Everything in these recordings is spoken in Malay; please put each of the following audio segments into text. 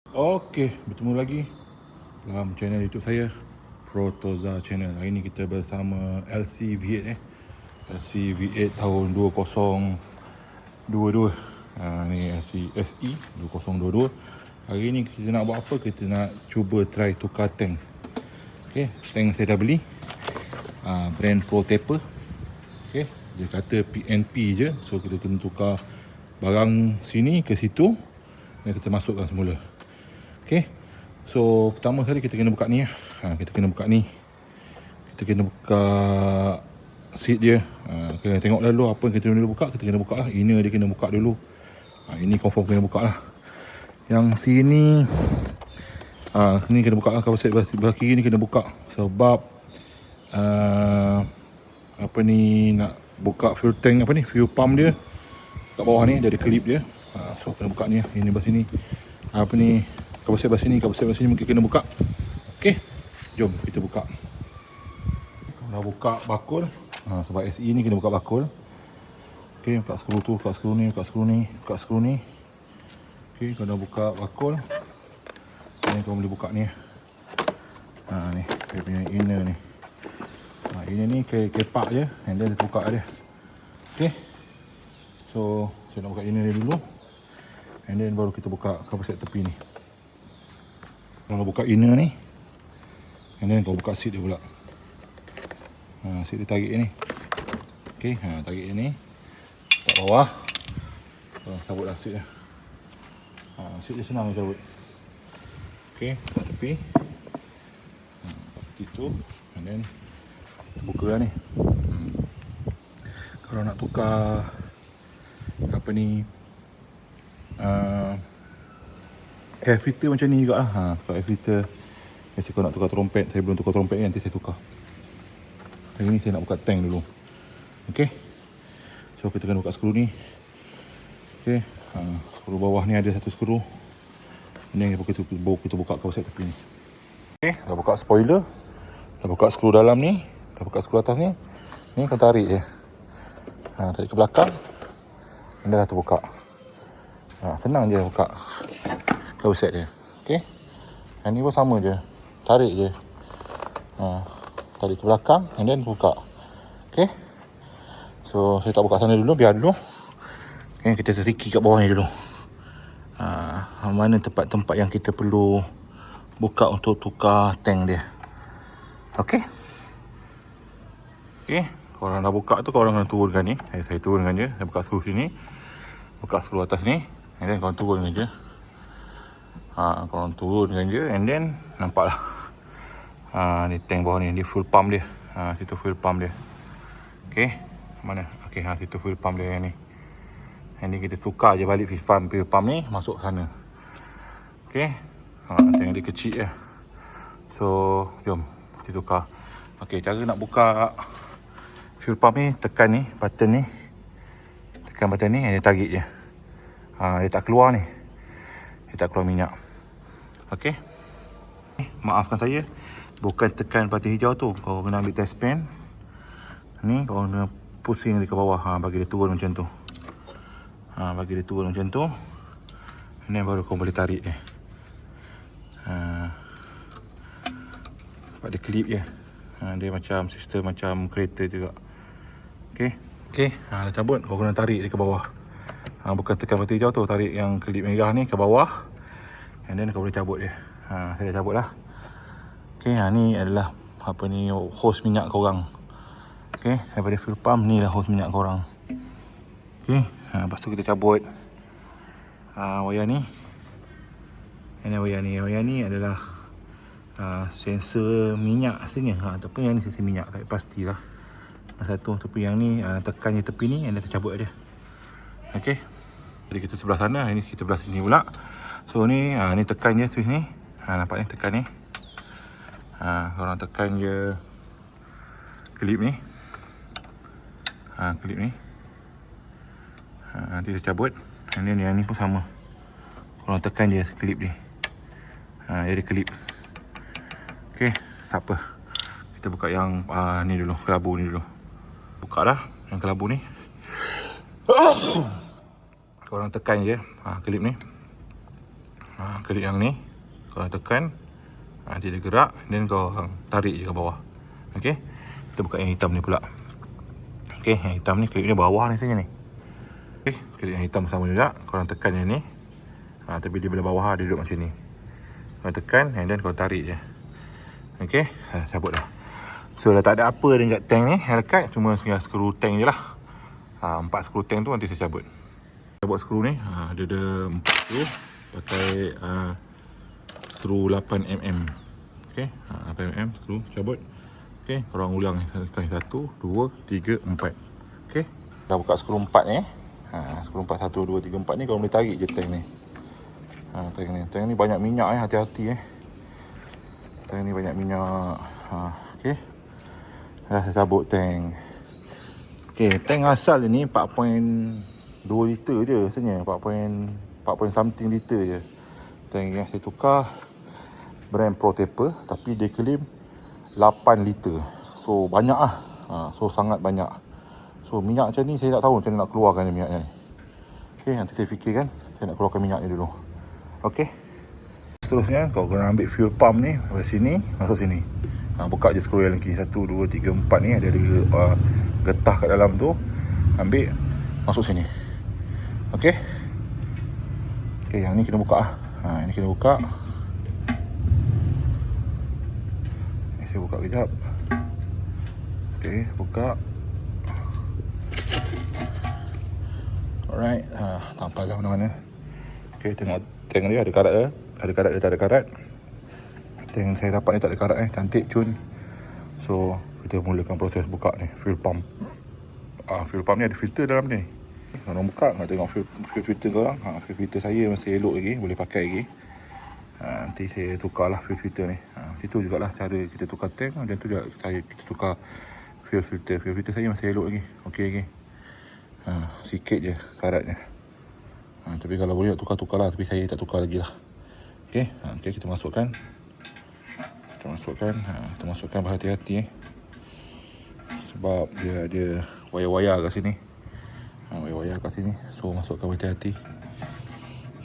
Okey, bertemu lagi dalam channel YouTube saya, Protoza Channel. Hari ni kita bersama LC V8 LC V8 tahun 2022. Ni LC SE 2022. Hari ni kita nak buat apa? Kita nak cuba try tukar tank. Okey, tank saya dah beli. Brand Pro Taper. Okey, dia kata PNP je. So kita kena tukar barang sini ke situ dan kita masukkan semula. Okay, so pertama sekali kita kena buka ni ya. Kita kena buka ni. Kita kena buka seat dia. Kena tengok dulu apa yang kita kena buka. Kita kena buka lah. Inner dia kena buka dulu. Ini confirm kena buka lah. Yang sini ni kena buka lah. Cover set belah kiri ni kena buka. Sebab apa ni, nak buka fuel tank, apa ni, fuel pump dia kat bawah ni dia ada klip dia. So kena buka ni lah. Ini belah sini. Apa ni, cover set belah sini mungkin kena buka. Okey, jom kita buka. Kalau buka bakul, sebab SE ni kena buka bakul. Okey, buka skru tu, buka skru ni, buka skru ni, buka skru ni. Okey, kalau dah buka bakul, ni kau boleh buka ni. Ni dia punya inner ni. Inner ni kepak je, and then kita buka dia. Okey, so saya nak buka inner dia dulu, and then baru kita buka cover set tepi ni. Kalau buka inner ni, and then kau buka seat dia pula. Seat dia tarik ni. Okey, tarik ni. Tak bawah. Cabutlah seat dia. Seat dia senang cabut. Okey, kat tepi. Seperti tu. And then buka lah ni. Kalau nak tukar apa ni, air filter macam ni juga lah. Kalau air filter, kasi kau nak tukar trompet, saya belum tukar trompet ni, nanti saya tukar. Hari ni saya nak buka tank dulu. Okey, so kita kena buka skru ni. Okey, skru bawah ni ada satu skru. Ini baru kita buka cover set tepi ni. Okey, dah buka spoiler, dah buka skru dalam ni, dah buka skru atas ni. Ni kau tarik je, tarik ke belakang, dan dah terbuka. Senang je buka cover set dia. Okey, yang ni pun sama je, tarik je, tarik ke belakang and then buka. Okey, so saya tak buka sana dulu, biar dulu. Okay, kita seriki kat bawah ni dulu. Mana tempat-tempat yang kita perlu buka untuk tukar tank dia. Okey, kalau dah buka tu, korang kena turunkan ni. Saya turunkan je. Saya buka skru sini, buka skru atas ni, and then korang turunkan je. Korang turunkan je, and then nampak lah. Ni tank bawah ni, fuel pump dia. Situ fuel pump dia. Okey, mana? Okey, situ fuel pump dia yang ni. Yang ni kita tukar je balik fuel pump ni, masuk sana. Okey, tank dia kecil je. So, jom kita tukar. Okey, cara nak buka fuel pump ni, tekan ni, button ni. Tekan button ni, dia tarik je. Dia tak keluar ni. Dia tak keluar minyak. Okey, maafkan saya, bukan tekan button hijau tu. Kau kena ambil test pen ni, kau kena pusing dia ke bawah. Bagi dia turun macam tu. Bagi dia turun macam tu, ni baru kau boleh tarik dia. Sebab dia klip je. Dia macam sistem macam kereta juga. Okey, dah cabut, kau kena tarik dia ke bawah. Bukan tekan button hijau tu, tarik yang klip merah ni ke bawah, and then kau boleh cabut dia. Saya dah cabut lah. Okey, ni adalah apa ni, hose minyak korang. Okey, daripada fuel pump ni lah hose minyak korang. Okey, lepas tu kita cabut wayar ni. Ini wayar ni. Wayar ni adalah sensor minyak aslinya. Ataupun yang ni sensor minyak, tak pastilah. Satu, tapi yang ni tekan je tepi ni, yang dia tercabut dia. Okey, jadi kita sebelah sana, ini kita sebelah sini pula. So ni, ni tekan je switch ni. Nampak ni, tekan ni. Korang tekan je klip ni. Klip ni. Nanti dia cabut. And then yang ni pun sama. Korang tekan je klip ni. Dia ada klip. Okey, tak apa. Kita buka yang ni dulu, kelabu ni dulu. Buka dah yang kelabu ni. Korang tekan je klip ni. Klik yang ni, kau tekan, nanti dia gerak, then kau tarik je ke bawah. Okey, kita buka yang hitam ni pula. Okey, yang hitam ni klik ni bawah ni saja ni. Okey, klik yang hitam sama juga, kau tekan yang ni. Tapi dia belah bawah, dia duduk macam ni. Kau tekan, and then kau tarik je. Okey, cabut dah. So dah tak ada apa dekat tank ni yang lekat, cuma skru tank je lah. 4 skru tank tu nanti saya cabut. Saya buat skru ni, dia ada 4 skru. Pakai skru 8mm. Okey, 8mm skru cabut. Okey, korang ulang sekali 1, 2, 3, 4. Okey, dah buka skru 4 ni. Skru 4, 1, 2, 3, 4 ni korang boleh tarik je tank ni. Tank ni banyak minyak hati-hati Tank ni banyak minyak. Okey, dah saya cabut tank. Okey, tank asal ni 4.2 liter je sebenarnya, 4 something liter je. Tank yang saya tukar brand Pro Taper, tapi dia claim 8 liter. So banyak lah. So sangat banyak. So minyak macam ni saya tak tahu macam mana nak keluarkan minyak ni. Okey, nanti saya fikirkan saya nak keluarkan minyak ni dulu. Okey, seterusnya kau kena ambil fuel pump ni dari sini, masuk sini. Buka je skru yang lagi 1, 2, 3, 4 ni, ada getah kat dalam tu. Ambil, masuk sini. Okey. Okey, yang ni kena buka ini kena buka. Saya buka kejap. Okey, buka. Alright, tampal lah mana-mana. Okey, tengok tank dia ada karat ke? Ada karat ke tak ada karat? Tank saya dapat ni tak ada karat cantik cun. So kita mulakan proses buka ni fuel pump. Fuel pump ni ada filter dalam ni. Korang buka, nak tengok fuel filter korang. Fuel filter saya masih elok lagi, boleh pakai lagi. Nanti saya tukar lah fuel filter ni. Itu jugalah cara kita tukar tank. Dan tu juga kita tukar fuel filter. Fuel filter saya masih elok lagi, okey lagi. Sikit je karatnya. Tapi kalau boleh nak tukar lah, tapi saya tak tukar lagi lah. Okey, kita masukkan. Kita masukkan berhati-hati sebab dia ada wayar-wayar kat sini. Wayar-wayar kat sini. So masukkan berhati-hati.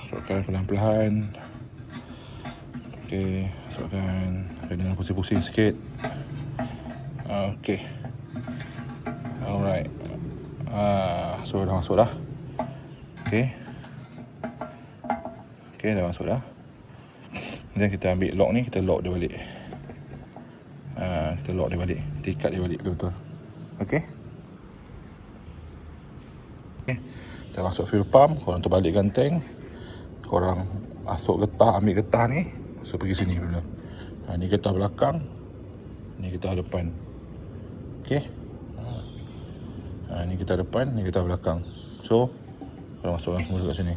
Masukkan pelan-pelan. Okey, masukkan dengan pusing-pusing sikit. Okey. Alright. So dah masuk dah. Okey. Okey, dah masuk dah. Dan kita ambil lock ni, kita lock dia balik. Kita lock dia balik. Kita ikat dia balik betul-betul. Okey. Okay. Kita masuk fuel pump, korang terbalikkan tank. Korang masuk getah, ambil getah ni, masuk pergi sini dulu. Ni getah belakang, ni getah depan. Okey. Ni getah depan, ni getah belakang. So, korang masukkan semua kat sini.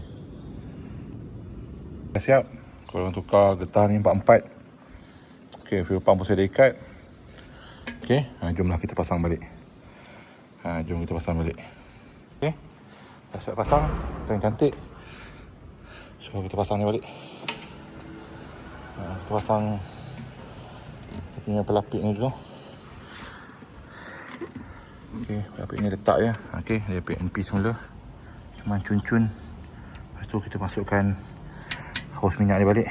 Dah siap. Korang tukar getah ni 4-4. Okey, fuel pump pun saya dah ikat. Okey, jomlah kita pasang balik. Jom kita pasang balik. Okey, dah siap pasang. Tank cantik. So, kita pasang ni balik. Kita pasang punya pelapik ni dulu. Okey, pelapik ni letak je. Okey, dia PNP semula. Cuma cun-cun. Lepas tu kita masukkan hos minyak ni balik.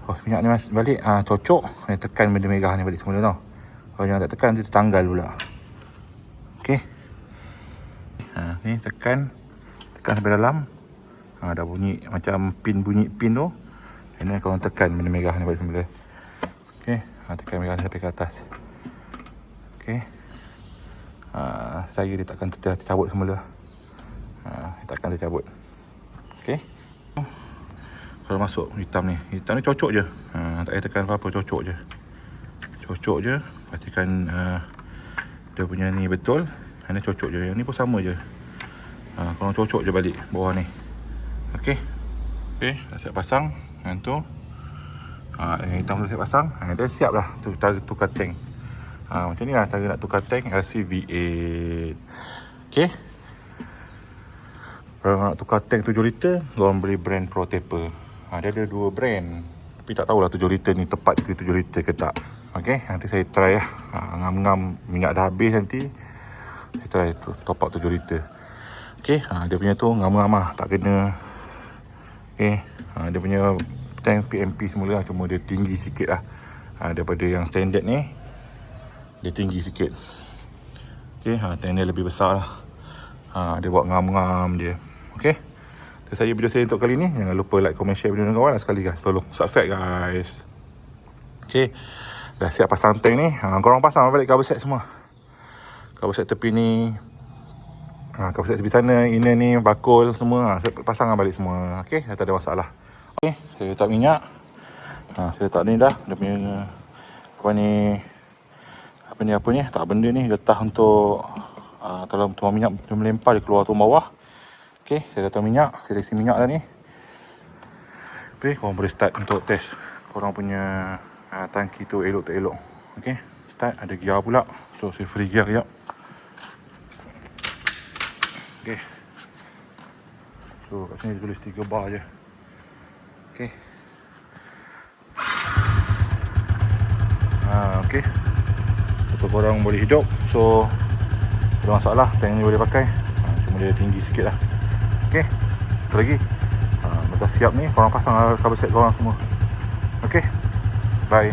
Hos minyak ni balik, cocok. Tekan benda merah ni balik semula tau. Kalau jangan tak tekan, dia tertanggal pula. Okey. Ni tekan sampai dalam. Dah bunyi macam bunyi pin tu. Ini korang tekan benda merah ni balik semula. Okey, tekan merah ni sampai ke atas. Okey. Saya dia takkan tercabut semula. Takkan tercabut. Okey. Kalau masuk hitam ni cocok je. Tak payah tekan apa-apa, cocok je. Pastikan dia punya ni betul. Ini cocok je. Yang ni pun sama je. Korang cocok je balik bawah ni. Okey. Okey, dah siap pasang. Yang tu. Yang hitam tu siap pasang. Dah siap dah tukar tank. Macam ni lah cara nak tukar tank LCV8. Okey. Kalau nak tukar tank 7 liter, korang beli brand Pro Taper. Dia ada 2 brand. Tapi tak tahulah 7 liter ni tepat ke 7 liter ke tak. Okey, nanti saya try lah. Ngam-ngam minyak dah habis nanti. Saya try top up 7 liter. Okey, dia punya tu ngam-ngam lah. Tak kena Okay, dia punya tank PMP semula, cuma dia tinggi sikit lah daripada yang standard ni. Dia tinggi sikit. Okay, tank dia lebih besar lah. Dia buat ngam-ngam dia. Okay, itu saja video saya untuk kali ni. Jangan lupa like, comment, share video dengan kawan. Sekali guys, tolong subscribe guys. Okay, dah siap pasang tank ni. Korang pasang balik cover set semua. Cover set tepi ni, cover set tepi sana, inner ni, bakul semua. Pasang balik semua. Okay, dah tak ada masalah. Okay, saya letak minyak. Saya letak ni dah. Dia punya apa ni tak benda ni getah untuk kalau tuang minyak dia melempar, dia keluar tuang bawah. Okay, saya letak minyak. Saya isi minyak dah ni. Okay, korang boleh start untuk test korang punya tangki tu elok tak elok. Okay, start. Ada gear pula, so saya free gear kejap. Okay, so kat sini tulis 3 bar je. Okay, okay, untuk korang boleh hidup. So tak ada masalah, tank ni boleh pakai. Cuma dia tinggi sikit lah. Okay, satu lagi, lepas siap ni korang pasang cover set korang semua. Okay, bye.